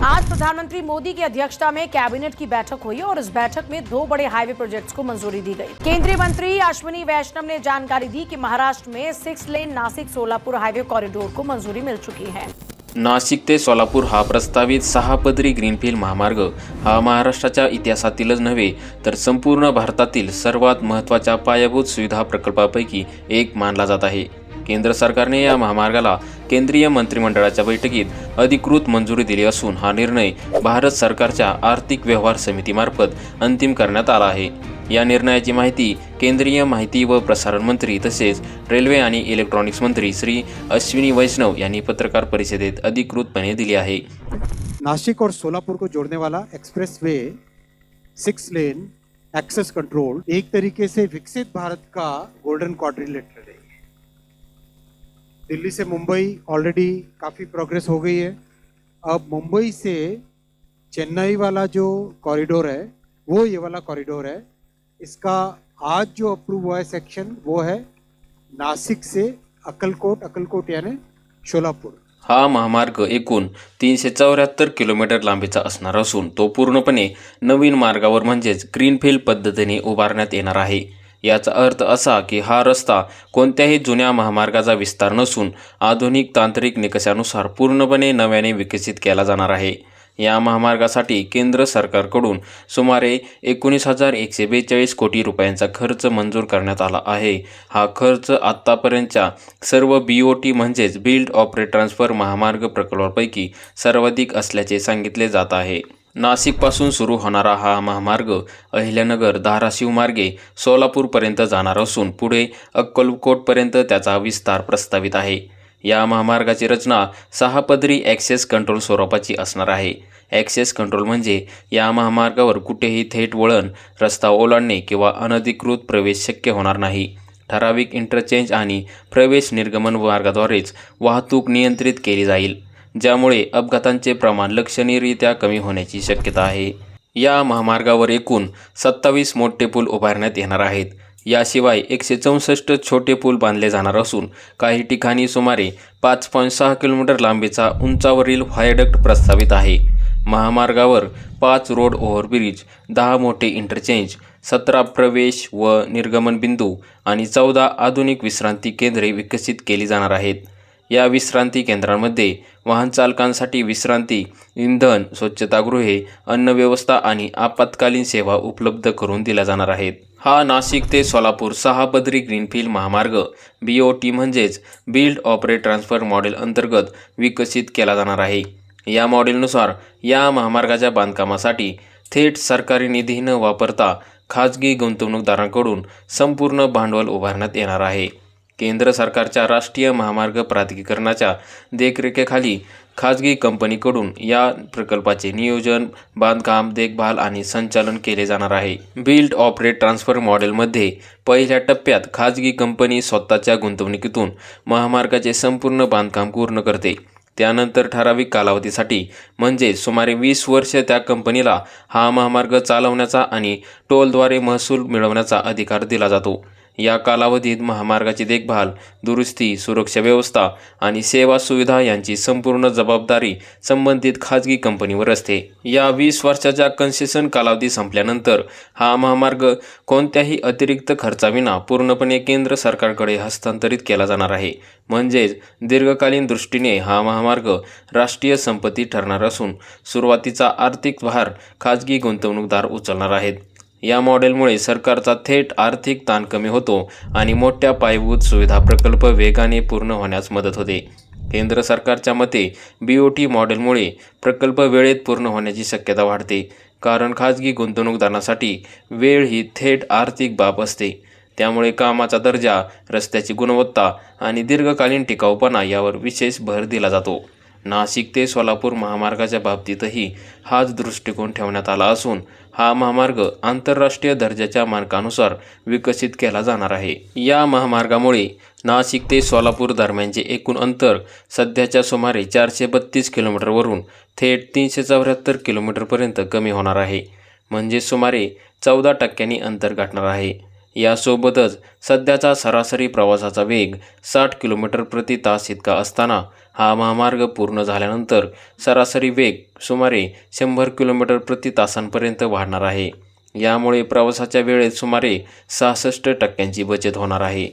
आज प्रधानमंत्री मोदी की अध्यक्षता में कैबिनेट की बैठक हुई और इस बैठक में 2 बड़े हाईवे प्रोजेक्ट्स को मंजूरी दी गई। केंद्रीय मंत्री अश्विनी वैष्णव ने जानकारी दी कि महाराष्ट्र में 6 लेन नासिक सोलापुर हाईवे कॉरिडोर को मंजूरी मिल चुकी है। नाशिक ते सोलापूर हा प्रस्तावित 6 पदरी ग्रीनफील्ड महामार्ग हा महाराष्ट्राच्या इतिहासातीलच नव्हे तर संपूर्ण भारतातील सर्वात महत्त्वाच्या पायाभूत सुविधा प्रकल्पापैकी एक मानला जात आहे। केंद्र सरकारने या महामार्गाला केंद्रीय मंत्रिमंडळाच्या बैठकीत अधिकृत मंजुरी दिली असून हा निर्णय भारत सरकारच्या आर्थिक व्यवहार समितीमार्फत अंतिम करण्यात आला आहे। या निर्णयाची माहिती केंद्रीय माहिती व प्रसारण मंत्री तसेच रेल्वे आणि इलेक्ट्रॉनिक्स मंत्री श्री अश्विनी वैष्णव यांनी पत्रकार परिषदेत अधिकृतपणे दिली आहे। नासिक और सोलापुर को जोड़ने वाला express way 6 lane access control एक तरीके से विकसित भारत का गोल्डन क्वाड्रिलेटरल है। दिल्ली से मुंबई ऑलरेडी काफ़ी प्रोग्रेस हो गई है। अब मुंबई से चेन्नई वाला जो कॉरिडोर है वो ये वाला कॉरिडोर है। इसका आज जो अप्रूव हुआ है सेक्शन वो है नासिक से अक्कलकोट यानी सोलापुर। हा महामार्ग एकूण 374 किलोमीटर लांबीचा असणार असून तो पूर्णपणे नवीन मार्गावर म्हणजेच ग्रीनफील्ड पद्धतीने उभारण्यात येणार आहे। याचा अर्थ असा की हा रस्ता कोणत्याही जुन्या महामार्गाचा विस्तार नसून आधुनिक तांत्रिक निकषानुसार पूर्णपणे नव्याने विकसित केला जाणार आहे। या महामार्गासाठी केंद्र सरकारकडून सुमारे 19,142 कोटी रुपयांचा खर्च मंजूर करण्यात आला आहे। हा खर्च आत्तापर्यंतच्या सर्व BOT म्हणजेच बिल्ड ऑपरेट ट्रान्सफर महामार्ग प्रकल्पापैकी सर्वाधिक असल्याचे सांगितले जात आहे। नाशिकपासून सुरू होणारा हा महामार्ग अहिल्यानगर धाराशिव मार्गे सोलापूरपर्यंत जाणार असून पुढे अक्कलकोटपर्यंत त्याचा विस्तार प्रस्तावित आहे। या महामार्गाची रचना 6 पदरी ॲक्सेस कंट्रोल स्वरूपाची असणार आहे। ॲक्सेस कंट्रोल म्हणजे या महामार्गावर कुठेही थेट वळण, रस्ता ओलांडणे किंवा अनधिकृत प्रवेश शक्य होणार नाही। ठराविक इंटरचेंज आणि प्रवेश निर्गमन मार्गाद्वारेच वाहतूक नियंत्रित केली जाईल, ज्यामुळे अपघातांचे प्रमाण लक्षणीयरित्या कमी होण्याची शक्यता आहे। या महामार्गावर एकूण 27 मोठे पूल उभारण्यात येणार आहेत। याशिवाय 164 छोटे पूल बांधले जाणार असून काही ठिकाणी सुमारे 5.6 किलोमीटर लांबीचा उंचावरील व्हायडक्ट प्रस्तावित आहे। महामार्गावर 5 रोड ओव्हरब्रिज, 10 मोठे इंटरचेंज, 17 प्रवेश व निर्गमन बिंदू आणि 14 आधुनिक विश्रांती केंद्रे विकसित केली जाणार आहेत। या विश्रांती केंद्रांमध्ये वाहन चालकांसाठी विश्रांती, इंधन, स्वच्छतागृहे, अन्न व्यवस्था आणि आपत्कालीन सेवा उपलब्ध करून दिल्या जाणार आहेत। हा नाशिक ते सोलापूर 6 पदरी ग्रीनफील्ड महामार्ग BOT म्हणजेच बिल्ड ऑपरेट ट्रान्सफर मॉडेल अंतर्गत विकसित केला जाणार आहे। या मॉडेलनुसार या महामार्गाच्या बांधकामासाठी थेट सरकारी निधी न वापरता खाजगी गुंतवणूकदारांकडून संपूर्ण भांडवल उभारण्यात येणार आहे। केंद्र सरकारच्या राष्ट्रीय महामार्ग प्राधिकरणाच्या देखरेखीखाली खाजगी कंपनीकडून या प्रकल्पाचे नियोजन, बांधकाम, देखभाल आणि संचालन केले जाणार आहे। बिल्ड ऑपरेट ट्रान्सफर मॉडेलमध्ये पहिल्या टप्प्यात खाजगी कंपनी स्वतःच्या गुंतवणुकीतून महामार्गाचे संपूर्ण बांधकाम पूर्ण करते। त्यानंतर ठराविक कालावधीसाठी म्हणजे सुमारे 20 वर्ष त्या कंपनीला हा महामार्ग चालवण्याचा आणि टोलद्वारे महसूल मिळवण्याचा अधिकार दिला जातो। या कालावधीत महामार्गाची देखभाल, दुरुस्ती, सुरक्षा व्यवस्था आणि सेवा सुविधा यांची संपूर्ण जबाबदारी संबंधित खाजगी कंपनीवर असते। या 20 वर्षाच्या कन्सेशन कालावधी संपल्यानंतर हा महामार्ग कोणत्याही अतिरिक्त खर्चाविना पूर्णपणे केंद्र सरकारकडे हस्तांतरित केला जाणार आहे। म्हणजेच दीर्घकालीन दृष्टीने हा महामार्ग राष्ट्रीय संपत्ती ठरणार असून सुरुवातीचा आर्थिक भार खाजगी गुंतवणूकदार उचलणार आहेत। या मॉडेलमुळे सरकारचा थेट आर्थिक ताण कमी होतो आणि मोठ्या पायाभूत सुविधा प्रकल्प वेगाने पूर्ण होण्यास मदत होते। केंद्र सरकारच्या मते BOT मॉडेलमुळे प्रकल्प वेळेत पूर्ण होण्याची शक्यता वाढते, कारण खाजगी गुंतवणूकदारांसाठी वेळ ही थेट आर्थिक बाब असते। त्यामुळे कामाचा दर्जा, रस्त्याची गुणवत्ता आणि दीर्घकालीन टिकाऊपणा यावर विशेष भर दिला जातो। नाशिक ते सोलापूर महामार्गाच्या बाबतीतही हाच दृष्टिकोन ठेवण्यात आला असून हा महामार्ग आंतरराष्ट्रीय दर्जाच्या मानकानुसार विकसित केला जाणार आहे। या महामार्गामुळे नाशिक ते सोलापूर दरम्यानचे एकूण अंतर सध्याच्या सुमारे 432 किलोमीटरवरून थेट 374 किलोमीटरपर्यंत कमी होणार आहे, म्हणजे सुमारे 14% अंतर गाठणार आहे। यासोबतच सध्याचा सरासरी प्रवासाचा वेग 60 किलोमीटर प्रति तास इतका असताना हा महामार्ग पूर्ण झाल्यानंतर सरासरी वेग सुमारे 100 किलोमीटर प्रति तासांपर्यंत वाढणार आहे. यामुळे प्रवासाच्या वेळेत सुमारे 66% बचत होणार आहे.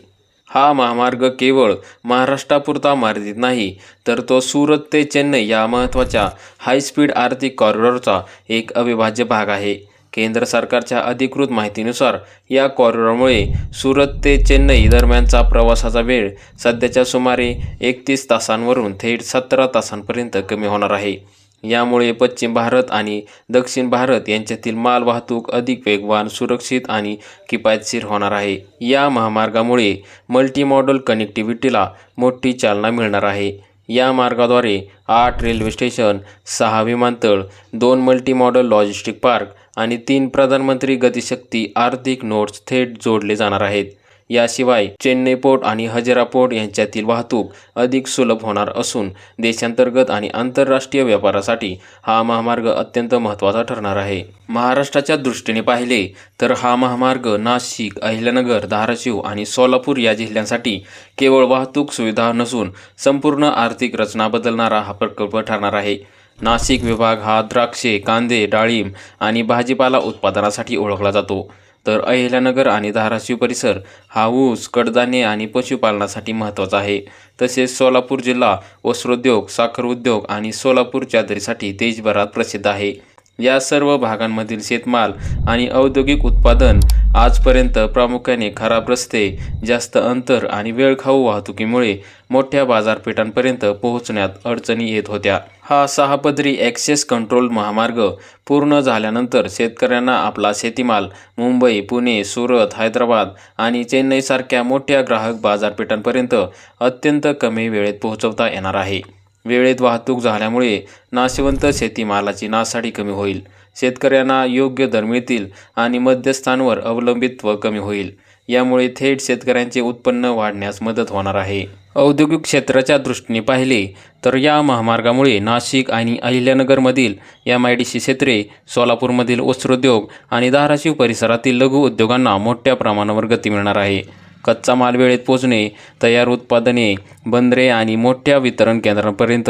हा महामार्ग केवळ महाराष्ट्रापुरता मर्यादित नाही, तर तो सुरत ते चेन्नई या महत्त्वाच्या हायस्पीड आर्थिक कॉरिडॉरचा एक अविभाज्य भाग आहे. केंद्र सरकारच्या अधिकृत माहितीनुसार या कॉरिडॉरमुळे सुरत ते चेन्नई दरम्यानचा प्रवासाचा वेळ सध्याच्या सुमारे 31 तासांवरून थेट 17 तासांपर्यंत कमी होणार आहे. यामुळे पश्चिम भारत आणि दक्षिण भारत यांच्यातील माल वाहतूक अधिक वेगवान, सुरक्षित आणि किफायतशीर होणार आहे. या महामार्गामुळे मल्टीमॉडल कनेक्टिव्हिटीला मोठी चालना मिळणार आहे. या मार्गाद्वारे 8 रेल्वे स्टेशन, 6 विमानतळ, 2 मल्टीमॉडल लॉजिस्टिक पार्क आणि 3 प्रधानमंत्री गतिशक्ती आर्थिक नोड्स थेट जोडले जाणार आहेत. याशिवाय चेन्नई पोर्ट आणि हजारा पोर्ट यांच्यातील वाहतूक अधिक सुलभ होणार असून देशांतर्गत आणि आंतरराष्ट्रीय व्यापारासाठी हा महामार्ग अत्यंत महत्त्वाचा ठरणार आहे. महाराष्ट्राच्या दृष्टीने पाहिले तर हा महामार्ग नाशिक, अहिल्यानगर, धाराशिव आणि सोलापूर या जिल्ह्यांसाठी केवळ वाहतूक सुविधा नसून संपूर्ण आर्थिक रचना बदलणारा हा प्रकल्प ठरणार आहे. नाशिक विभाग हा द्राक्षे, कांदे, डाळिंब आणि भाजीपाला उत्पादनासाठी ओळखला जातो, तर अहिल्यानगर आणि धाराशिव परिसर हा ऊस, कडधान्ये आणि पशुपालनासाठी महत्त्वाचा आहे. तसेच सोलापूर जिल्हा वस्त्रोद्योग, साखर उद्योग आणि सोलापूर चादरीसाठी देशभरात प्रसिद्ध आहे. या सर्व भागांमधील शेतमाल आणि औद्योगिक उत्पादन आजपर्यंत प्रामुख्याने खराब रस्ते, जास्त अंतर आणि वेळखाऊ वाहतुकीमुळे मोठ्या बाजारपेठांपर्यंत पोहोचण्यात अडचणी येत होत्या. हा 6 पदरी ॲक्सेस कंट्रोल महामार्ग पूर्ण झाल्यानंतर शेतकऱ्यांना आपला शेतीमाल मुंबई, पुणे, सुरत, हैदराबाद आणि चेन्नईसारख्या मोठ्या ग्राहक बाजारपेठांपर्यंत अत्यंत कमी वेळेत पोहोचवता येणार आहे. वेळेत वाहतूक झाल्यामुळे नाशवंत शेतीमालाची नासाडी कमी होईल, शेतकऱ्यांना योग्य दर मिळतील आणि मध्यस्थांवर अवलंबित्व कमी होईल. यामुळे थेट शेतकऱ्यांचे उत्पन्न वाढण्यास मदत होणार आहे. औद्योगिक क्षेत्राच्या दृष्टीने पाहिले तर या महामार्गामुळे नाशिक आणि अहिल्यानगरमधील MIDC क्षेत्रे, सोलापूरमधील वस्त्रोद्योग आणि धाराशिव परिसरातील लघु उद्योगांना मोठ्या प्रमाणावर गती मिळणार आहे. कच्चा माल वेळेत पोहोचणे, तयार उत्पादने, बंदरे आणि मोठ्या वितरण केंद्रांपर्यंत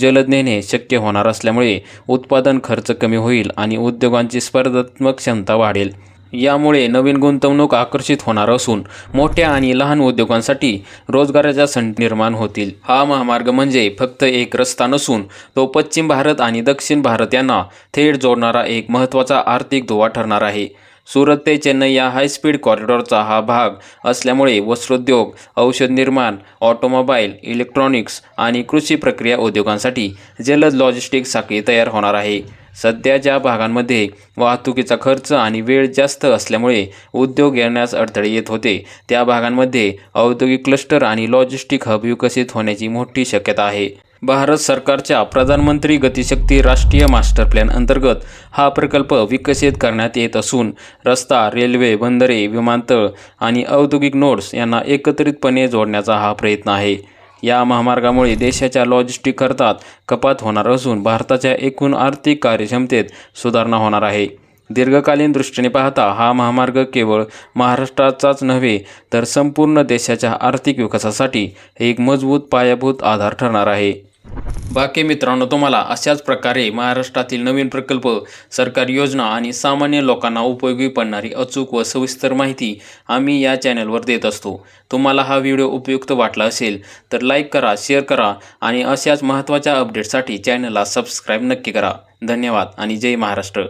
जलद नेणे शक्य होणार असल्यामुळे उत्पादन खर्च कमी होईल आणि उद्योगांची स्पर्धात्मक क्षमता वाढेल. यामुळे नवीन गुंतवणूक आकर्षित होणार असून मोठ्या आणि लहान उद्योगांसाठी रोजगाराच्या संधी निर्माण होतील. हा महामार्ग म्हणजे फक्त एक रस्ता नसून तो पश्चिम भारत आणि दक्षिण भारत यांना थेट जोडणारा एक महत्त्वाचा आर्थिक दुवा ठरणार आहे. सुरत ते चेन्नई या हायस्पीड कॉरिडॉरचा हा भाग असल्यामुळे वस्त्रोद्योग, औषध निर्माण, ऑटोमोबाईल, इलेक्ट्रॉनिक्स आणि कृषी प्रक्रिया उद्योगांसाठी जलद लॉजिस्टिक साखळी तयार होणार आहे. सध्या ज्या भागांमध्ये वाहतुकीचा खर्च आणि वेळ जास्त असल्यामुळे उद्योग येण्यास अडथळे येत होते, त्या भागांमध्ये औद्योगिक क्लस्टर आणि लॉजिस्टिक हब विकसित होण्याची मोठी शक्यता आहे. भारत सरकारच्या प्रधानमंत्री गतिशक्ती राष्ट्रीय मास्टर प्लॅन अंतर्गत हा प्रकल्प विकसित करण्यात येत असून रस्ता, रेल्वे, बंदरे, विमानतळ आणि औद्योगिक नोड्स यांना एकत्रितपणे जोडण्याचा हा प्रयत्न आहे. या महामार्गामुळे देशाच्या लॉजिस्टिक खर्चात कपात होणार असून भारताच्या एकूण आर्थिक कार्यक्षमतेत सुधारणा होणार आहे. दीर्घकालीन दृष्टीने पाहता हा महामार्ग केवळ महाराष्ट्राचाच नव्हे तर संपूर्ण देशाच्या आर्थिक विकासासाठी एक मजबूत पायाभूत आधार ठरणार आहे. बाकी मित्रांनो, तुम्हाला अशाच प्रकारे महाराष्ट्रातील नवीन प्रकल्प, सरकारी योजना आणि सामान्य लोकांना उपयोगी पडणारी अचूक व सविस्तर माहिती आम्ही या चॅनलवर देत असतो. तुम्हाला हा व्हिडिओ उपयुक्त वाटला असेल तर लाईक करा, शेअर करा आणि अशाच महत्त्वाच्या अपडेट्ससाठी चॅनलला सबस्क्राईब नक्की करा. धन्यवाद आणि जय महाराष्ट्र.